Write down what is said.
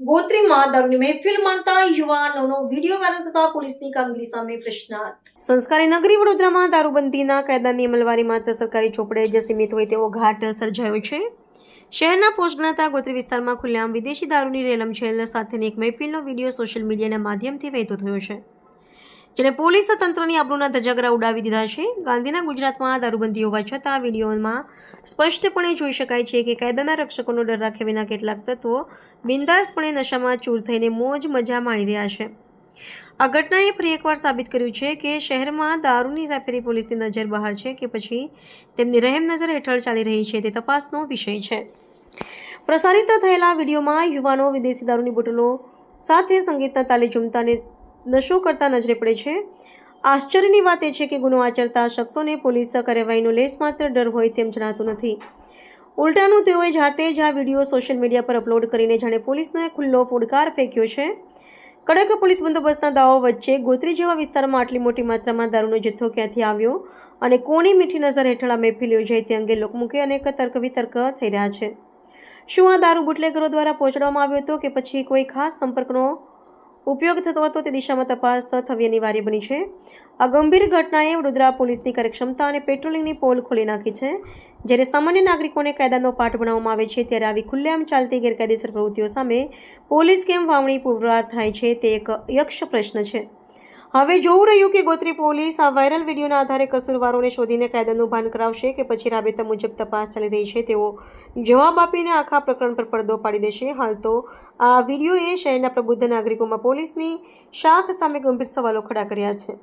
ગોત્રીમાં દારૂની મહેફિલ માણતા યુવાનોનો video viral થતા પોલીસની કામગીરી સામે પ્રશ્નાર્થ. સંસ્કારી નગરી વડોદરામાં દારૂબંધીના કાયદાની અમલવારી માત્ર સરકારી ચોપડે જ સીમિત હોય તેવો ઘાટ સર્જાયો છે. શહેરના પોસ્ટ ગણાતા ગોત્રી વિસ્તારમાં ખુલ્લેઆમ વિદેશી દારૂની રેલમછેલ સાથેની એક મહેફિલનો વિડીયો સોશિયલ મીડિયાના માધ્યમથી વહેતો થયો છે, જેને પોલીસ તંત્રની આબરૂના ધજાગરા ઉડાવી દીધા છે. ગાંધીના ગુજરાતમાં દારૂબંધી હોવા છતાં વિડીયોમાં સ્પષ્ટપણે જોઈ શકાય છે કે કાયદાના રક્ષકોનો ડર રાખ્યા વિના કેટલાક તત્વો બિંદાસપણે નશામાં ચૂર થઈને મોજ મજા માણી રહ્યા છે. આ ઘટનાએ ફરી એકવાર સાબિત કર્યું છે કે શહેરમાં દારૂની હેરાફેરી પોલીસની નજર બહાર છે કે પછી તેમની રહેમ નજર હેઠળ ચાલી રહી છે તે તપાસનો વિષય છે. પ્રસારિત થયેલા વિડીયોમાં યુવાનો વિદેશી દારૂની બોટલો સાથે સંગીતના તાલે ઝૂમતા અને નશો કરતા નજરે પડે છે. આશ્ચર્યની વાત એ છે કે ગુનો આચરતા શખ્સોને પોલીસ કાર્યવાહીનો લેશ માત્ર ડર હોય તેમ જણાતું નથી. ઉલટાનું તેઓએ જાતે જ આ વિડીયો સોશિયલ મીડિયા પર અપલોડ કરીને જાણે પોલીસનો ખુલ્લો પડકાર ફેંક્યો છે. કડક પોલીસ બંદોબસ્તના દાવાઓ વચ્ચે ગોત્રી જેવા વિસ્તારમાં આટલી મોટી માત્રામાં દારૂનો જથ્થો ક્યાંથી આવ્યો અને કોની મીઠી નજર હેઠળ આ મહેફિલ યોજાઈ તે અંગે લોકમુખે અનેક તર્ક વિતર્ક થઈ રહ્યા છે. શું આ દારૂ બુટલેગરો દ્વારા પહોંચાડવામાં આવ્યો હતો કે પછી કોઈ ખાસ સંપર્કનો ઉપયોગ થતો હતો તે દિશામાં તપાસ થવી અનિવાર્ય બની છે. આ ગંભીર ઘટનાએ વડોદરા પોલીસની કાર્યક્ષમતા અને પેટ્રોલિંગની પોલ ખોલી નાખી છે. જ્યારે સામાન્ય નાગરિકોને કાયદાનો પાઠ ભણાવવામાં આવે છે ત્યારે આવી ખુલ્લેઆમ ચાલતી ગેરકાયદેસર પ્રવૃત્તિઓ સામે પોલીસ કેમ વાવણી પુરવાર થાય છે તે એક યક્ષ પ્રશ્ન છે. હવે જોવું રહ્યું કે ગોત્રી પોલીસ આ વાયરલ વિડીયોના આધારે કસૂરવારોને શોધીને કાયદાનું ભાન કરાવશે કે પછી રાબેતા મુજબ તપાસ ચાલી રહી છે તેવો જવાબ આપીને આખા પ્રકરણ પર પડદો પાડી દેશે. હાલ તો આ વિડીયોએ શહેરના પ્રબુદ્ધ નાગરિકોમાં પોલીસની શાખ સામે ગંભીર સવાલો ખડા કર્યા છે.